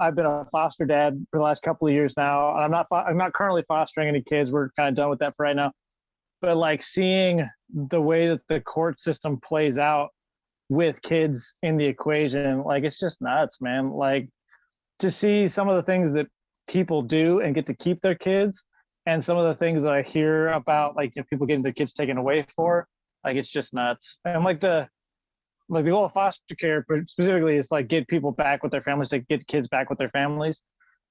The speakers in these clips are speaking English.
I've been a foster dad for the last couple of years now. I'm not currently fostering any kids. We're kind of done with that for right now. But like seeing the way that the court system plays out with kids in the equation, like it's just nuts, man. Like to see some of the things that people do and get to keep their kids, and some of the things that I hear about, like people getting their kids taken away for, like it's just nuts. And like the goal of foster care specifically is like get people back with their families, to get kids back with their families.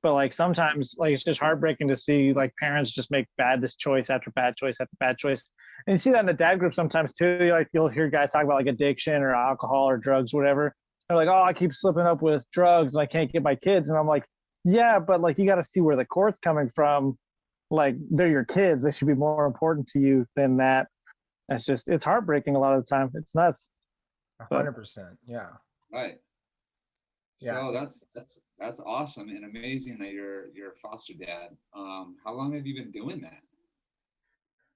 But like sometimes like it's just heartbreaking to see like parents just make this choice after bad choice after bad choice. And you see that in the dad group sometimes too. Like you'll hear guys talk about like addiction or alcohol or drugs, whatever. They're like, oh, I keep slipping up with drugs and I can't get my kids. And I'm like, yeah, but like you got to see where the court's coming from. Like they're your kids. They should be more important to you than that. It's heartbreaking a lot of the time. It's nuts. 100%. Yeah. Right. Yeah. So that's awesome and amazing that you're a foster dad. How long have you been doing that?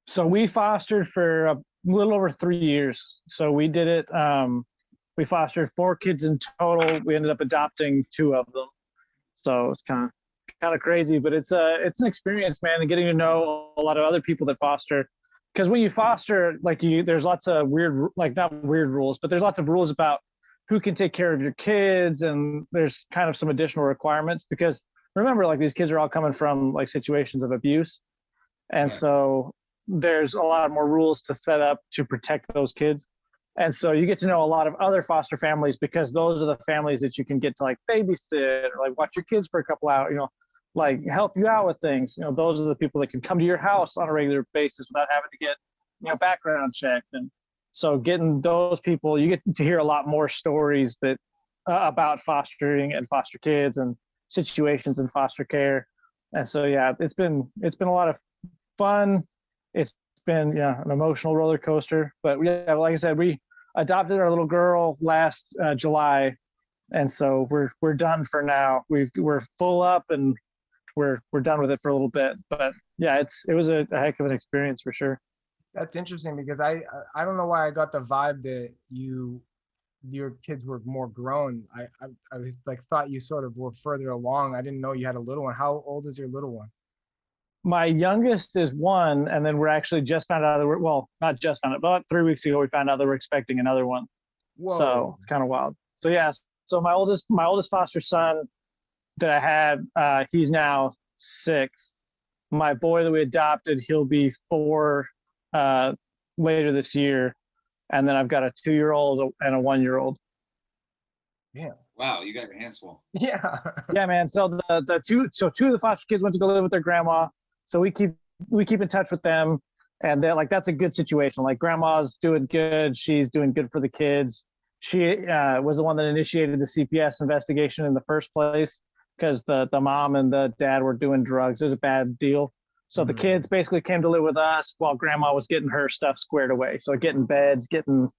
So we fostered for a little over 3 years. So we did it. We fostered 4 kids in total. We ended up adopting 2 of them. So it's kind of crazy, but it's an experience, man, and getting to know a lot of other people that foster. Because when you foster, like there's lots of weird, like not weird rules, but there's lots of rules about who can take care of your kids, and there's kind of some additional requirements. Because remember, like these kids are all coming from like situations of abuse, and so there's a lot more rules to set up to protect those kids. And so you get to know a lot of other foster families, because those are the families that you can get to like babysit or like watch your kids for a couple hours, like help you out with things. Those are the people that can come to your house on a regular basis without having to get, background checked. And so getting those people, you get to hear a lot more stories that about fostering and foster kids and situations in foster care. And so, yeah, it's been a lot of fun. It's been an emotional roller coaster, but yeah, like I said, we adopted our little girl last July, and so we're done for now. We're full up and we're done with it for a little bit. But yeah, it was a heck of an experience for sure. That's interesting, because I don't know why I got the vibe that your kids were more grown. I was like thought you sort of were further along. I didn't know you had a little one. How old is your little one? My youngest is 1, and then we're actually just found out that not just found out, but 3 weeks ago we found out that we're expecting another one. Whoa. So it's kind of wild. So yeah, so my oldest foster son that I had, he's now 6. My boy that we adopted, he'll be 4 later this year, and then I've got a 2-year-old and a 1-year-old. Yeah. Wow, you got your hands full. Yeah. Yeah, man. So the 2 of the foster kids went to go live with their grandma. So we keep in touch with them, and they're like, that's a good situation. Like grandma's doing good. She's doing good for the kids. She was the one that initiated the CPS investigation in the first place, because the mom and the dad were doing drugs. It was a bad deal. So the kids basically came to live with us while grandma was getting her stuff squared away. So getting beds, getting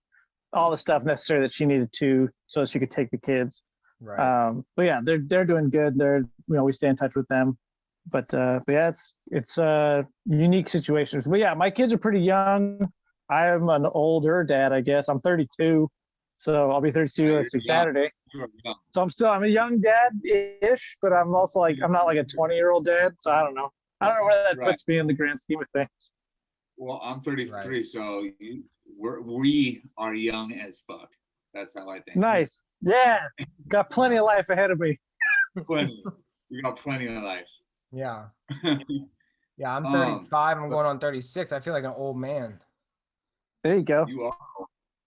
all the stuff necessary that she needed so that she could take the kids. Right. But yeah, they're doing good. We stay in touch with them. But yeah, it's a unique situation. But yeah, my kids are pretty young. I'm an older dad, I guess. I'm 32, so I'll be 32 this Saturday. So I'm a young dad-ish, but I'm also like, I'm not like a 20-year-old dad. So I don't know where that puts me in the grand scheme of things. Well, I'm 33, so we are young as fuck. That's how I think. Nice. Yeah, got plenty of life ahead of me. Plenty. We got plenty of life. Yeah. Yeah, I'm 35. I'm going on 36. I feel like an old man. There you go. You are.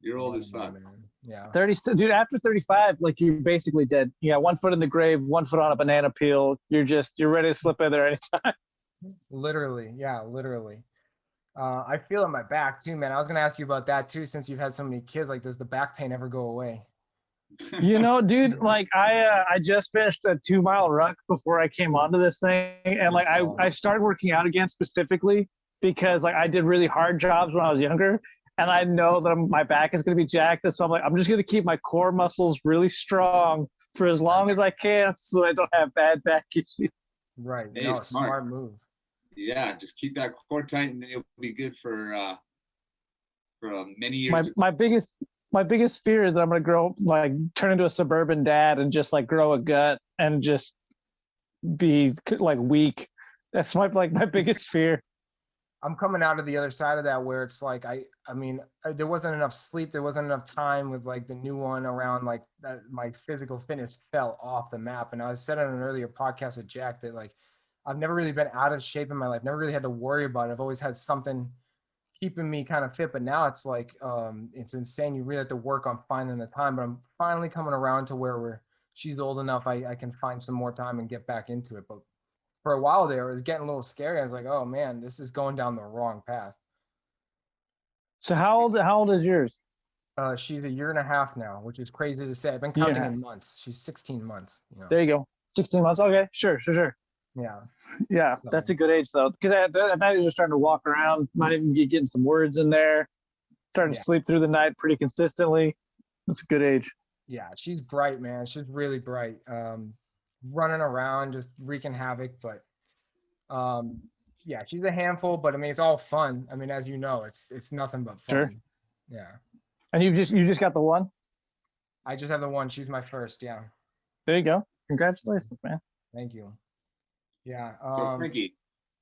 You're old as fuck. Man. Yeah. 30, dude. After 35, like you're basically dead. You got 1 foot in the grave, 1 foot on a banana peel. You're ready to slip in there anytime. Literally, yeah, literally. I feel in my back too, man. I was gonna ask you about that too, since you've had so many kids. Like, does the back pain ever go away? Dude, like I just finished a 2-mile ruck before I came onto this thing, and like I started working out again specifically because like I did really hard jobs when I was younger, and I know that my back is going to be jacked. So I'm like, I'm just going to keep my core muscles really strong for as long as I can, so I don't have bad back issues. Right. Hey, No, smart move. Yeah, just keep that core tight, and then you'll be good for many years. My biggest fear is that I'm going to turn into a suburban dad and just like grow a gut and just be like weak. That's my biggest fear. I'm coming out of the other side of that where it's like I mean there wasn't enough sleep, there wasn't enough time with like the new one around, like that my physical fitness fell off the map. And I said on an earlier podcast with Jack that like I've never really been out of shape in my life, never really had to worry about it. I've always had something keeping me kind of fit, but now it's like it's insane. You really have to work on finding the time, but I'm finally coming around to where she's old enough I can find some more time and get back into it. But for a while there, it was getting a little scary. I was like, oh man, this is going down the wrong path. So how old is yours? She's a year and a half now, which is crazy to say. I've been counting in months. She's 16 months. You know? There you go. 16 months. Okay, sure. Yeah. Yeah, that's a good age though, because at night you're just starting to walk around, might even be getting some words in there, starting to sleep through the night pretty consistently. That's a good age. Yeah, she's bright, man. She's really bright. Running around, just wreaking havoc. But yeah, she's a handful. But I mean, it's all fun. I mean, as you know, it's nothing but fun. Sure. Yeah. And you just got the one? I just have the one. She's my first. Yeah. There you go. Congratulations, man. Thank you. Yeah. So Frankie,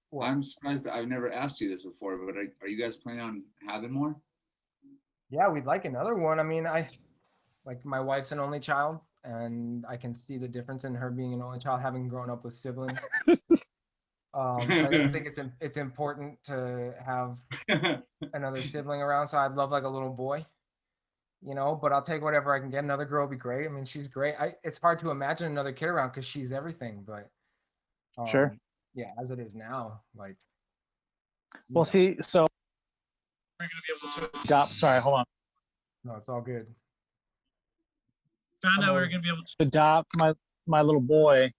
what? I'm surprised that I've never asked you this before, but are you guys planning on having more? Yeah, we'd like another one. I mean, like my wife's an only child, and I can see the difference in her being an only child, having grown up with siblings. So I think it's important to have another sibling around. So I'd love like a little boy, you know, but I'll take whatever I can get. Another girl would be great. I mean, she's great. It's hard to imagine another kid around because she's everything, but Sure. Yeah, as it is now, like. Well, see, so we're gonna be able to adopt. Sorry, hold on. No, it's all good. Found out we were gonna be able to adopt my little boy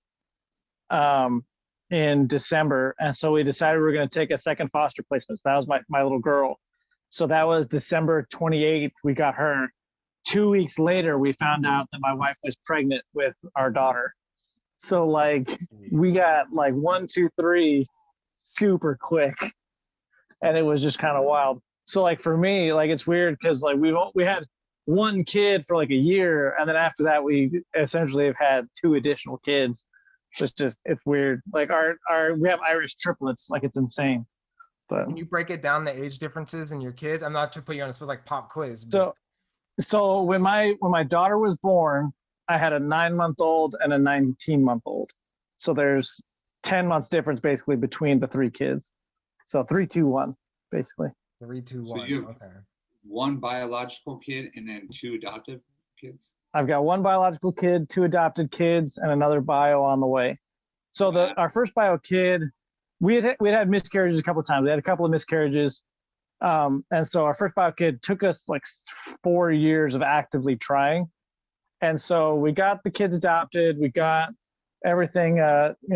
in December, and so we decided we were gonna take a second foster placement. So that was my little girl. So that was December 28th. We got her. 2 weeks later, we found out that my wife was pregnant with our daughter. So like we got like 1, 2, 3 super quick, and it was just kind of wild. So like for me, like it's weird because like we had one kid for like a year, and then after that we essentially have had 2 additional kids. Just it's weird. Like we have Irish triplets. Like it's insane. But can you break it down, the age differences in your kids? I'm not to put you on a spot like pop quiz. But... So when my daughter was born, I had a 9-month-old and a 19-month-old. So there's 10 months difference basically between the 3 kids. So 3, 2, 1, basically. 3, 2, 1. So you have okay. 1 biological kid and then 2 adoptive kids? I've got 1 biological kid, 2 adopted kids, and another bio on the way. So our first bio kid, we had miscarriages a couple of times. We had a couple of miscarriages. And so our first bio kid took us like 4 years of actively trying. And so we got the kids adopted. We got everything,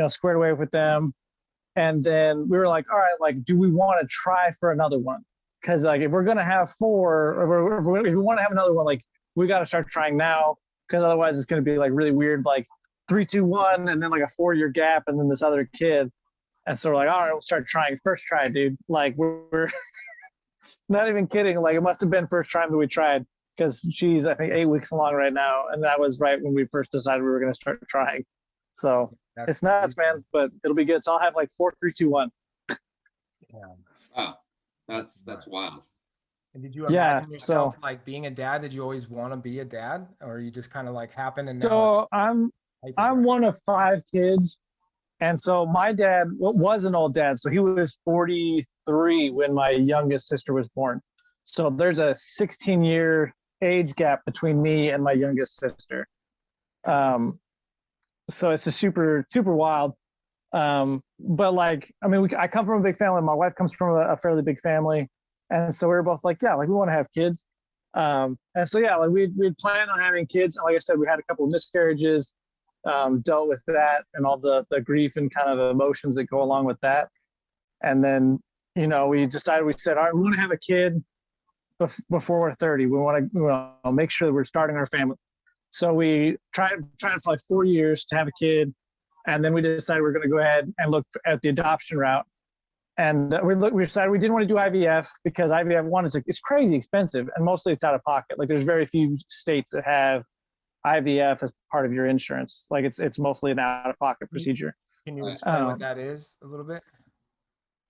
squared away with them. And then we were like, all right, like, do we want to try for another one? Because like, if we're going to have 4, or if we want to have another one, like, we got to start trying now. Because otherwise it's going to be like really weird, like 3, 2, 1, and then like a 4-year gap, and then this other kid. And so we're like, all right, we'll start trying. First try, dude. Like we're not even kidding. Like it must have been first time that we tried. Because she's, I think, 8 weeks along right now. And that was right when we first decided we were going to start trying. So it's nuts, man, but it'll be good. So I'll have like 4, 3, 2, 1. Yeah. Wow. That's wild. And did you imagine yourself like being a dad? Did you always want to be a dad? Or you just kind of like happened and now so I'm one of 5 kids. And so my dad was an old dad. So he was 43 when my youngest sister was born. So there's a 16-year age gap between me and my youngest sister. So it's a super wild. But like, I mean, I come from a big family. My wife comes from a fairly big family. And so we were both like, yeah, like we want to have kids. And so, yeah, like we'd planned on having kids. And like I said, we had a couple of miscarriages, dealt with that and all the grief and kind of the emotions that go along with that. And then, we said, all right, we want to have a kid before we're 30. We want to make sure that we're starting our family. So we tried for like 4 years to have a kid. And then we decided we're going to go ahead and look at the adoption route. And we decided we didn't want to do IVF because IVF, it's crazy expensive and mostly it's out of pocket. Like there's very few states that have IVF as part of your insurance. Like it's mostly an out-of-pocket procedure. Can you explain what that is a little bit?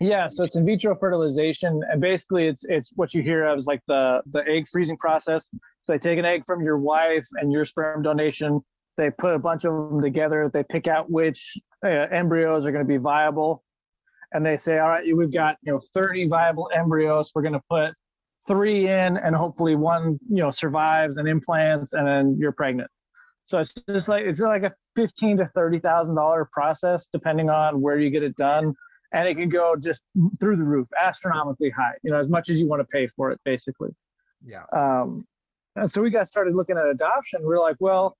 Yeah, so it's in vitro fertilization, and basically it's what you hear of is like the egg freezing process. So they take an egg from your wife and your sperm donation, they put a bunch of them together, they pick out which embryos are going to be viable, and they say, all right, we've got 30 viable embryos. We're going to put 3 in, and hopefully 1 survives and implants, and then you're pregnant. So it's like a $15,000 to $30,000 process depending on where you get it done. And it can go just through the roof, astronomically high, as much as you want to pay for it, basically. Yeah. And so we got started looking at adoption. We're like, well,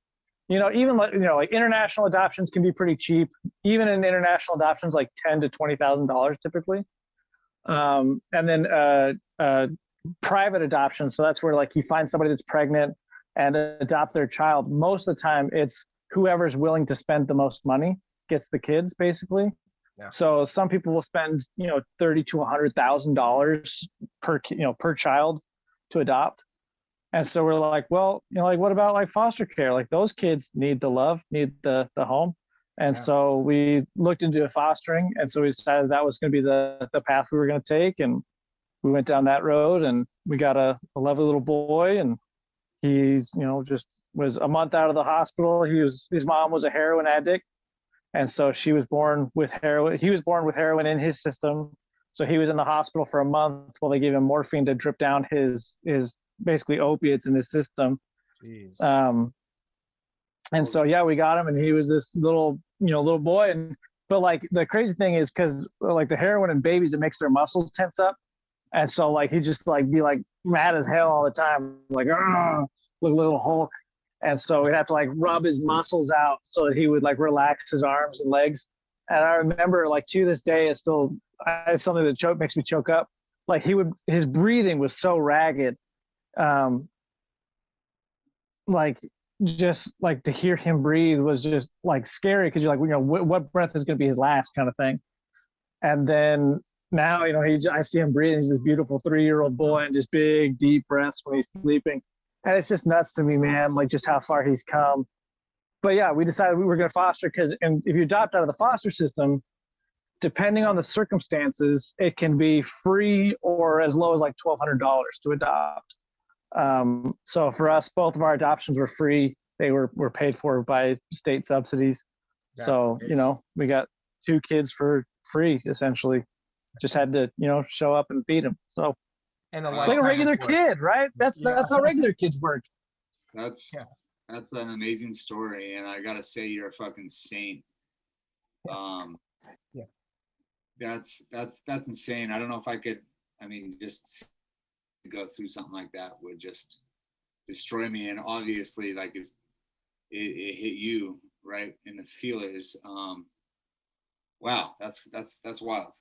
even like international adoptions can be pretty cheap. Even in international adoptions, like $10,000 to $20,000 typically. And then private adoption. So that's where like you find somebody that's pregnant and adopt their child. Most of the time, it's whoever's willing to spend the most money gets the kids, basically. Yeah. So some people will spend, $30,000 to $100,000 per child to adopt. And so we're like, well, what about like foster care? Like those kids need the love, need the home. And so we looked into fostering. And so we decided that was going to be the path we were going to take. And we went down that road, and we got a lovely little boy, and he's, just was a month out of the hospital. His mom was a heroin addict. And so she was born with heroin. He was born with heroin in his system. So he was in the hospital for a month while they gave him morphine to drip down his basically opiates in his system. Jeez. And so, we got him, and he was this little boy. But like the crazy thing is, because like the heroin in babies, it makes their muscles tense up. And so like he just like be like mad as hell all the time, like look little Hulk. And so we'd have to like rub his muscles out so that he would like relax his arms and legs. And I remember like to this day, it's something that makes me choke up. Like his breathing was so ragged. Like just like to hear him breathe was just like scary, because you're like, what breath is going to be his last kind of thing. And then now, I see him breathing. He's this beautiful 3-year-old boy, and just big, deep breaths when he's sleeping. And it's just nuts to me, man, like just how far he's come. But yeah, we decided we were going to foster, and if you adopt out of the foster system, depending on the circumstances, it can be free or as low as like $1,200 to adopt. So for us, both of our adoptions were free. They were paid for by state subsidies. That's so, amazing. We got 2 kids for free, essentially. Just had to, show up and feed them. So and it's like a regular kid, right? That's how regular kids work. That's an amazing story, and I gotta say, you're a fucking saint. That's insane. I don't know if I could. I mean, just to go through something like that would just destroy me. And obviously, like it hit you right in the feelers. Wow, that's wild.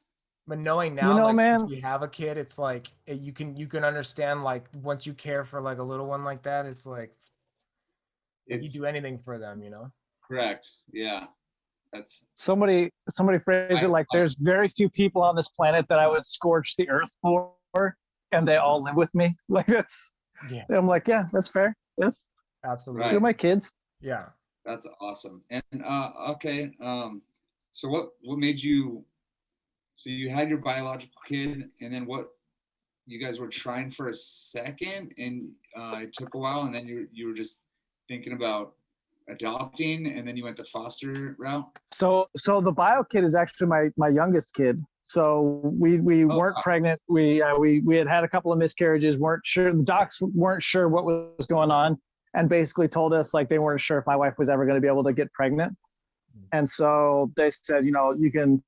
But knowing now, like, man, since we have a kid, it's like you can understand, like, once you care for like a little one like that, it's like you do anything for them, Correct. Yeah. That's somebody phrased it like there's very few people on this planet that I would scorch the earth for, and they all live with me. Like that's I'm like, yeah, that's fair. Yes. Absolutely. Right. They're my kids. Yeah. That's awesome. And okay. So what made you? So you had your biological kid, and then what? You guys were trying for a second, and it took a while, and then you were just thinking about adopting, and then you went the foster route. So the bio kid is actually my youngest kid. So we weren't pregnant. We had a couple of miscarriages. Weren't sure. The docs weren't sure what was going on, and basically told us like they weren't sure if my wife was ever going to be able to get pregnant. And so they said, you can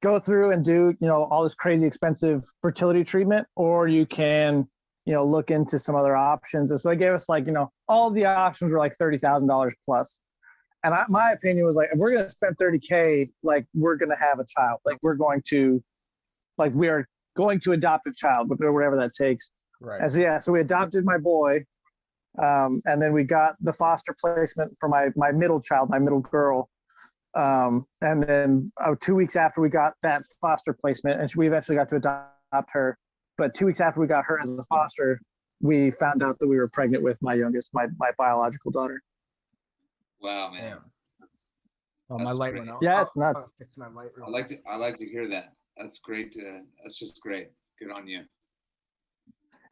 go through and do, all this crazy expensive fertility treatment, or you can, look into some other options. And so they gave us like, all the options were like $30,000 plus. And my opinion was like, if we're going to spend $30K, like we're going to have a child, like we are going to adopt a child, whatever that takes. Right. And so we adopted my boy. And then we got the foster placement for my middle child, my middle girl. And then 2 weeks after we got that foster placement, and we eventually got to adopt her, but 2 weeks after we got her as a foster, we found out that we were pregnant with my youngest, my biological daughter. Wow, man. Damn. Oh, my That's light great. went out. Yeah, it's I'll nuts. fix my light real I like to hear that. That's great. That's just great. Good on you.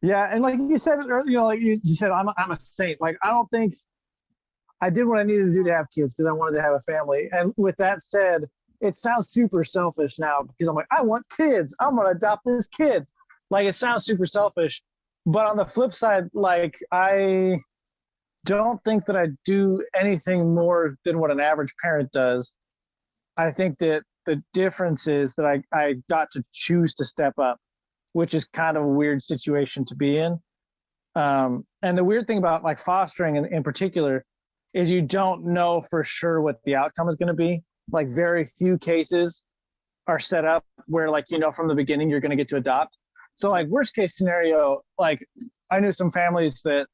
Yeah, and like you said, like you said, I'm a saint. Like I don't think I did what I needed to do to have kids because I wanted to have a family. And with that said, it sounds super selfish now because I'm like, I want kids. I'm gonna adopt this kid. Like it sounds super selfish, but on the flip side, like I don't think that I do anything more than what an average parent does. I think that the difference is that I got to choose to step up, which is kind of a weird situation to be in. And the weird thing about like fostering in particular is you don't know for sure what the outcome is going to be. Like very few cases are set up where like, from the beginning, you're going to get to adopt. So like worst case scenario, like I knew some families that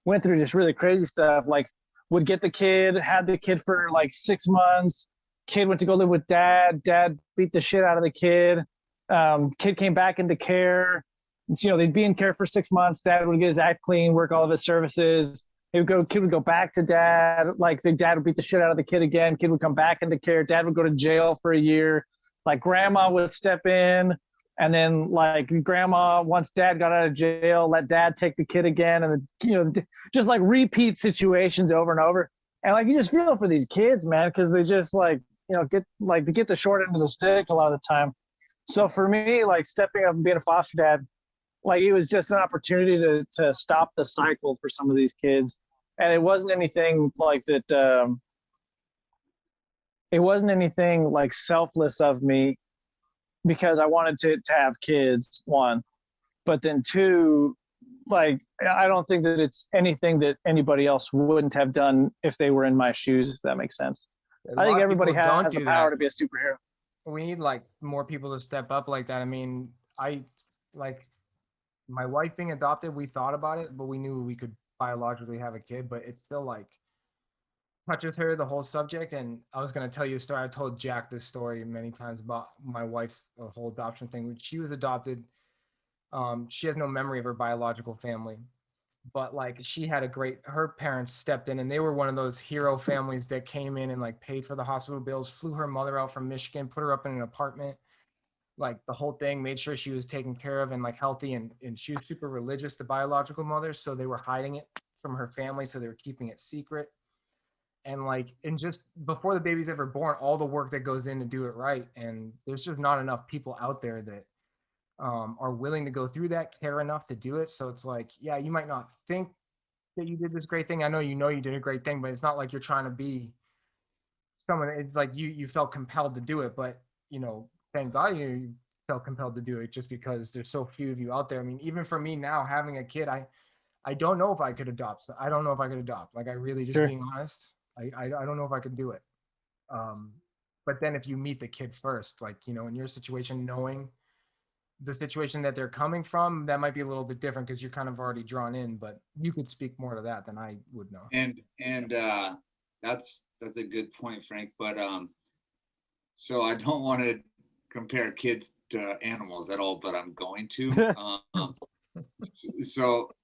went through just really crazy stuff, like would get the kid, had the kid for like 6 months, kid went to go live with dad beat the shit out of the kid. Kid came back into care. They'd be in care for 6 months. Dad would get his act clean, work all of his services. Kid would go back to dad. Like the dad would beat the shit out of the kid again. Kid would come back into care. Dad would go to jail for a year. Like grandma would step in, and then like grandma, once dad got out of jail, let dad take the kid again, and then, just like repeat situations over and over. And like you just feel for these kids, man, because they just like get the short end of the stick a lot of the time. So for me, like stepping up and being a foster dad, like it was just an opportunity to stop the cycle for some of these kids. And it wasn't anything like that. It wasn't anything like selfless of me because I wanted to have kids, one, but then two, like, I don't think that it's anything that anybody else wouldn't have done if they were in my shoes, if that makes sense. I think everybody has the power to be a superhero. We need like more people to step up like that. I mean, like my wife being adopted, we thought about it, but we knew we could biologically have a kid, but it's still like touches her, the whole subject. And I was going to tell you a story. I told Jack this story many times about my wife's whole adoption thing. When she was adopted, she has no memory of her biological family, but like she had her parents stepped in and they were one of those hero families that came in and like paid for the hospital bills, flew her mother out from Michigan, put her up in an apartment, like the whole thing, made sure she was taken care of and like healthy. And she was super religious, the biological mother. So they were hiding it from her family. So they were keeping it secret. And just before the baby's ever born, all the work that goes in to do it right. And there's just not enough people out there that are willing to go through that, care enough to do it. So it's like, yeah, you might not think that you did this great thing. I know you did a great thing, but it's not like you're trying to be someone. It's like you felt compelled to do it, but thank God you felt compelled to do it just because there's so few of you out there. I mean, even for me now having a kid, I don't know if I could adopt. So I don't know if I could adopt. Like I really just being honest, I don't know if I could do it. But then if you meet the kid first, like, in your situation, knowing the situation that they're coming from, that might be a little bit different because you're kind of already drawn in, but you could speak more to that than I would know. And that's a good point, Frank. But so I don't want to compare kids to animals at all, but I'm going to. So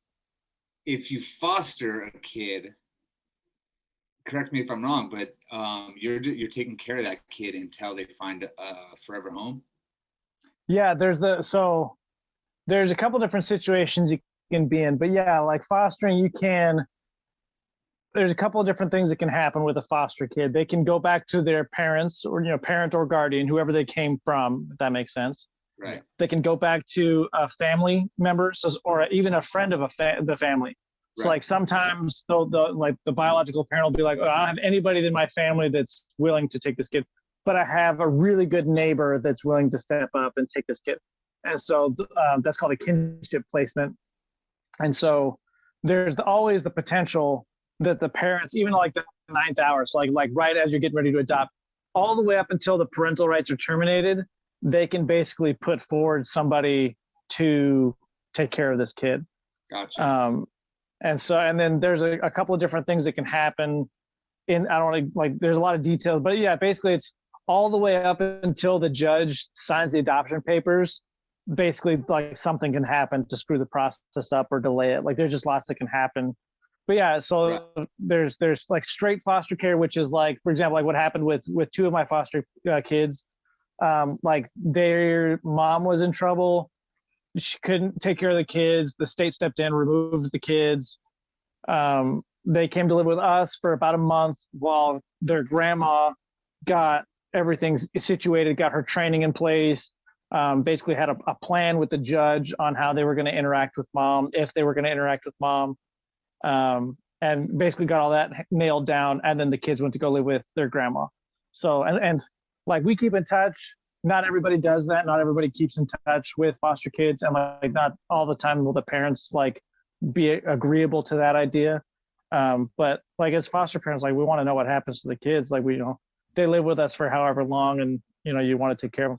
if you foster a kid, correct me if I'm wrong, but you're taking care of that kid until they find a forever home. Yeah, there's a couple different situations you can be in, but yeah, like fostering, there's a couple of different things that can happen with a foster kid. They can go back to their parents or, parent or guardian, whoever they came from, if that makes sense. Right. They can go back to a family member or even a friend of the family. So like sometimes the biological parent will be like, oh, I don't have anybody in my family that's willing to take this kid, but I have a really good neighbor that's willing to step up and take this kid. And so that's called a kinship placement. And so there's always the potential that the parents, even like the 9th hour, so like right as you're getting ready to adopt, all the way up until the parental rights are terminated, they can basically put forward somebody to take care of this kid. Gotcha. And then there's a couple of different things that can happen. I don't want to there's a lot of details, but yeah, basically it's all the way up until the judge signs the adoption papers. Basically, like something can happen to screw the process up or delay it. Like there's just lots that can happen. but yeah, so there's like straight foster care, which is like, for example, like what happened with two of my foster kids. Like their mom was in trouble. She couldn't take care of the kids. The state stepped in, removed the kids. They came to live with us for about a month while their grandma got everything situated, got her training in place, basically had a plan with the judge on how they were going to interact with mom, if they were going to interact with mom, and basically got all that nailed down. And then the kids went to go live with their grandma. So, and like we keep in touch. Not everybody does that. Not everybody keeps in touch with foster kids, and like not all the time will the parents like be agreeable to that idea. But like as foster parents, like we want to know what happens to the kids. Like we, you know, they live with us for however long, and you know, you want to take care of them.